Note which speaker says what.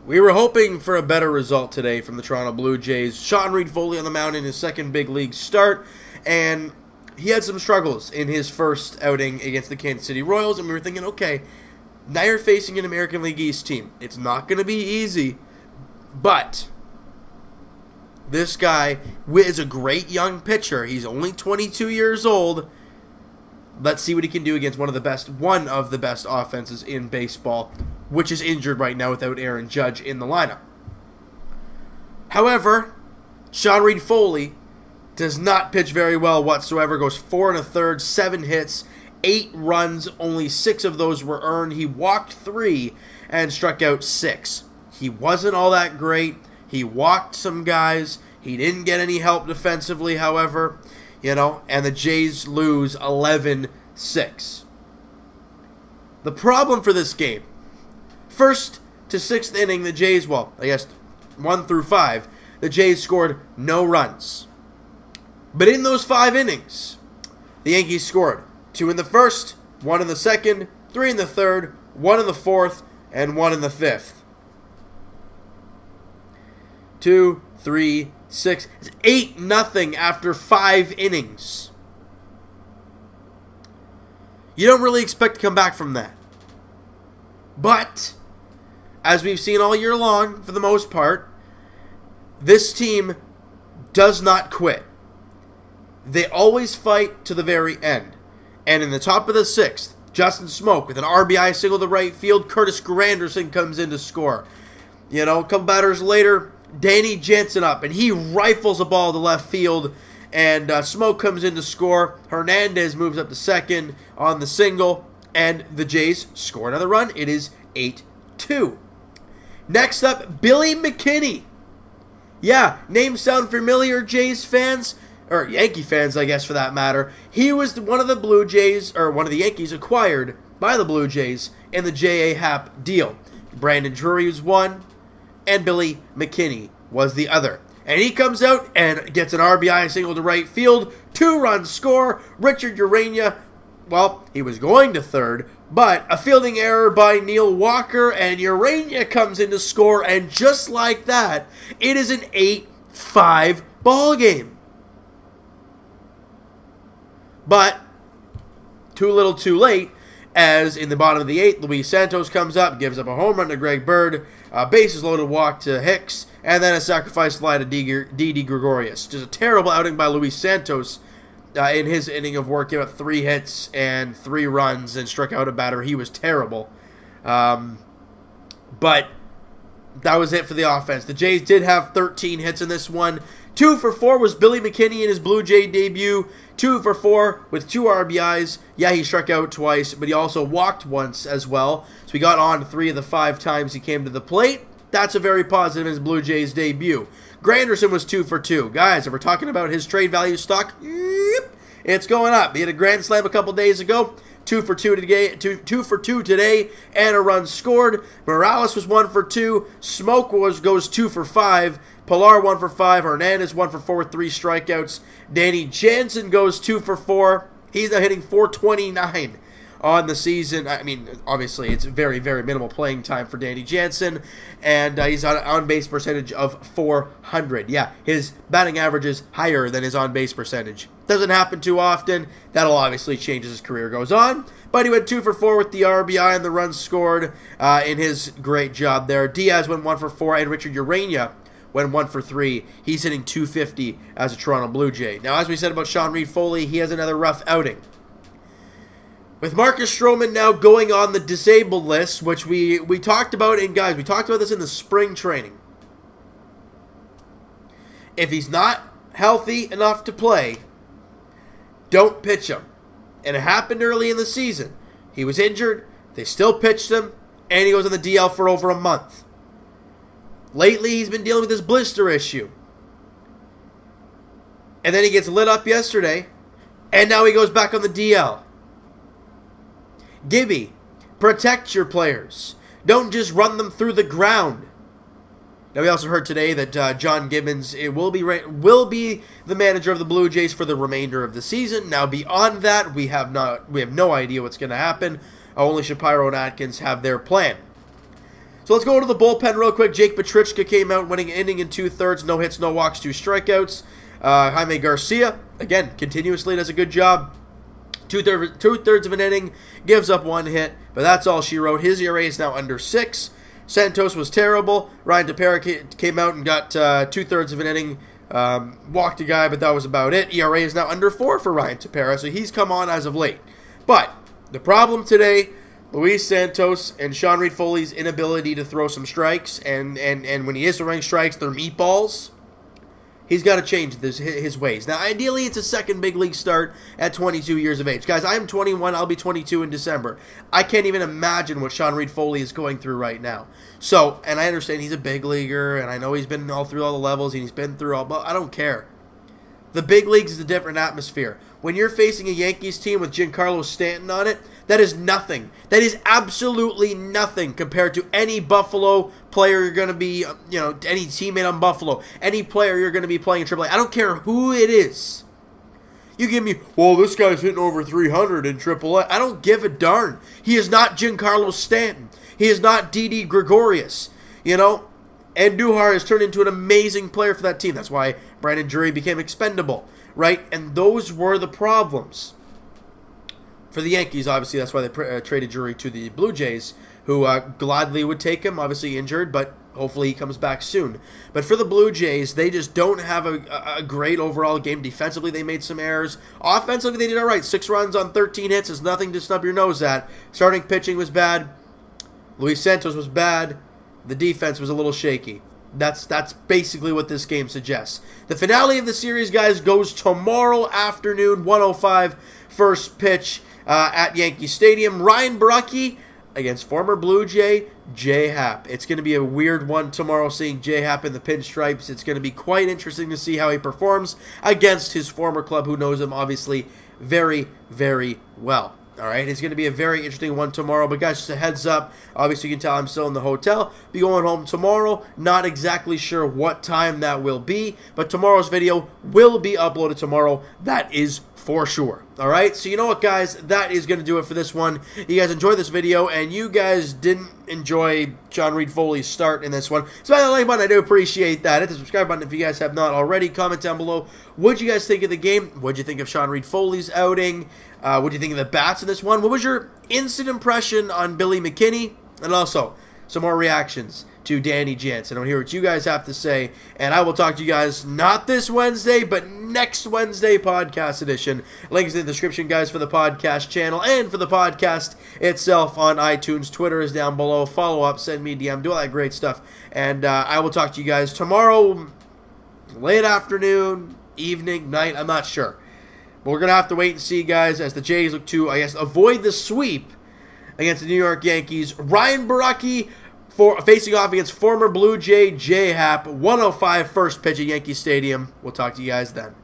Speaker 1: We were hoping for a better result today from the Toronto Blue Jays. Sean Reid-Foley on the mound in his second big league start, and he had some struggles in his first outing against the Kansas City Royals, and we were thinking, okay, now you're facing an American League East team. It's not going to be easy, but this guy is a great young pitcher. He's only 22 years old. Let's see what he can do against one of the best offenses in baseball, which is injured right now without Aaron Judge in the lineup. However, Sean Reid-Foley does not pitch very well whatsoever. Goes 4 1/3, 7 hits, 8 runs. Only 6 of those were earned. He walked 3 and struck out 6. He wasn't all that great. He walked some guys. He didn't get any help defensively, however. And the Jays lose 11-6. The problem for this game, first to 6th inning, the Jays, 1 through 5, the Jays scored no runs. But in those 5 innings, the Yankees scored 2 in the first, 1 in the second, 3 in the third, 1 in the fourth, and 1 in the fifth. 2, 3, 6. It's 8-0 after 5 innings. You don't really expect to come back from that. But, as we've seen all year long, for the most part, this team does not quit. They always fight to the very end. And in the top of the 6th, Justin Smoke with an RBI single to right field. Curtis Granderson comes in to score. A couple batters later, Danny Jansen up, and he rifles a ball to left field, and Smoke comes in to score. Hernandez moves up to second on the single, and the Jays score another run. It is 8-2. Next up, Billy McKinney. Yeah, names sound familiar, Jays fans, or Yankee fans, I guess, for that matter. He was one of the Yankees acquired by the Blue Jays in the J.A. Happ deal. Brandon Drury was one, and Billy McKinney was the other. And he comes out and gets an RBI single to right field. 2-run score. Richard Urania, he was going to third, but a fielding error by Neil Walker, and Urania comes in to score, and just like that, it is an 8-5 ball game. But too little too late, as in the bottom of the 8th, Luis Santos comes up, gives up a home run to Greg Bird, bases loaded walk to Hicks, and then a sacrifice fly to Didi Gregorius. Just a terrible outing by Luis Santos in his inning of work. Gave up 3 hits and 3 runs and struck out a batter. He was terrible. But that was it for the offense. The Jays did have 13 hits in this one. 2 for 4 was Billy McKinney in his Blue Jay debut. 2 for 4 with 2 RBIs. Yeah, he struck out twice, but he also walked once as well. So he got on 3 of the 5 times he came to the plate. That's a very positive in his Blue Jays debut. Granderson was 2 for 2. Guys, if we're talking about his trade value stock, it's going up. He had a grand slam a couple days ago. 2 for 2 today, 2 for 2 today, and a run scored. Morales was 1 for 2. Smoke goes 2 for 5. Pilar 1 for 5. Hernandez 1 for 4 with 3 strikeouts. Danny Jansen goes 2 for 4. He's now hitting .429 on the season. I mean, obviously, it's very, very minimal playing time for Danny Jansen, and he's on an on-base percentage of .400. Yeah, his batting average is higher than his on-base percentage. Doesn't happen too often. That'll obviously change as his career goes on, but he went 2 for 4 with the RBI and the runs scored in his great job there. Diaz went 1 for 4, and Richard Urania went 1 for 3. He's hitting .250 as a Toronto Blue Jay. Now, as we said about Sean Reid-Foley, he has another rough outing. With Marcus Stroman now going on the disabled list, which we talked about, and guys, we talked about this in the spring training. If he's not healthy enough to play, don't pitch him. And it happened early in the season. He was injured, they still pitched him, and he goes on the DL for over a month. Lately, he's been dealing with this blister issue. And then he gets lit up yesterday, and now he goes back on the DL. Gibby, protect your players. Don't just run them through the ground. Now, we also heard today that John Gibbons will be the manager of the Blue Jays for the remainder of the season. Now, beyond that, we have no idea what's going to happen. Only Shapiro and Atkins have their plan. So let's go to the bullpen real quick. Jake Petrichka came out winning an inning in 2/3, no hits, no walks, 2 strikeouts. Jaime Garcia, again, continuously does a good job. Two-thirds of an inning, gives up 1 hit, but that's all she wrote. His ERA is now under 6. Santos was terrible. Ryan Tepera came out and got 2/3 of an inning, walked a guy, but that was about it. ERA is now under 4 for Ryan Tepera, so he's come on as of late. But the problem today, Luis Santos and Sean Reid-Foley's inability to throw some strikes, and when he is throwing strikes, they're meatballs. He's got to change his ways. Now, ideally, it's a second big league start at 22 years of age. Guys, I'm 21. I'll be 22 in December. I can't even imagine what Sean Reid-Foley is going through right now. So, and I understand he's a big leaguer, and I know he's been all through all the levels, and he's been through all, but I don't care. The big leagues is a different atmosphere. When you're facing a Yankees team with Giancarlo Stanton on it, that is nothing. That is absolutely nothing compared to any Buffalo player you're going to be, any teammate on Buffalo, any player you're going to be playing in AAA. I don't care who it is. You give me, well, this guy's hitting over 300 in AAA. I don't give a darn. He is not Giancarlo Stanton. He is not Didi Gregorius. Andujar has turned into an amazing player for that team. That's why Brandon Drury became expendable, right? And those were the problems. For the Yankees, obviously, that's why they traded Drury to the Blue Jays, who gladly would take him, obviously injured, but hopefully he comes back soon. But for the Blue Jays, they just don't have a great overall game. Defensively, they made some errors. Offensively, they did all right. 6 runs on 13 hits is nothing to snub your nose at. Starting pitching was bad. Luis Santos was bad. The defense was a little shaky. That's basically what this game suggests. The finale of the series, guys, goes tomorrow afternoon, 1:05, first pitch at Yankee Stadium. Ryan Borucki against former Blue Jay, J-Happ. It's going to be a weird one tomorrow, seeing J-Happ in the pinstripes. It's going to be quite interesting to see how he performs against his former club, who knows him, obviously, very, very well. All right, it's going to be a very interesting one tomorrow. But, guys, just a heads up. Obviously, you can tell I'm still in the hotel. Be going home tomorrow. Not exactly sure what time that will be. But tomorrow's video will be uploaded tomorrow. That is for sure. All right, so you know what, guys? That is going to do it for this one. You guys enjoyed this video, and you guys didn't enjoy Sean Reid-Foley's start in this one. Smash the like button. I do appreciate that. Hit the subscribe button if you guys have not already. Comment down below. What'd you guys think of the game? What'd you think of Sean Reid-Foley's outing? What do you think of the bats in this one? What was your instant impression on Billy McKinney? And also, some more reactions to Danny Jansen. I want to hear what you guys have to say. And I will talk to you guys not this Wednesday, but next Wednesday, podcast edition. Links in the description, guys, for the podcast channel and for the podcast itself on iTunes. Twitter is down below. Follow up, send me a DM, do all that great stuff. And I will talk to you guys tomorrow, late afternoon, evening, night, I'm not sure. But we're going to have to wait and see, guys, as the Jays look to, I guess, avoid the sweep against the New York Yankees. Ryan Borucki facing off against former Blue Jay J-Happ. 1:05 first pitch at Yankee Stadium. We'll talk to you guys then.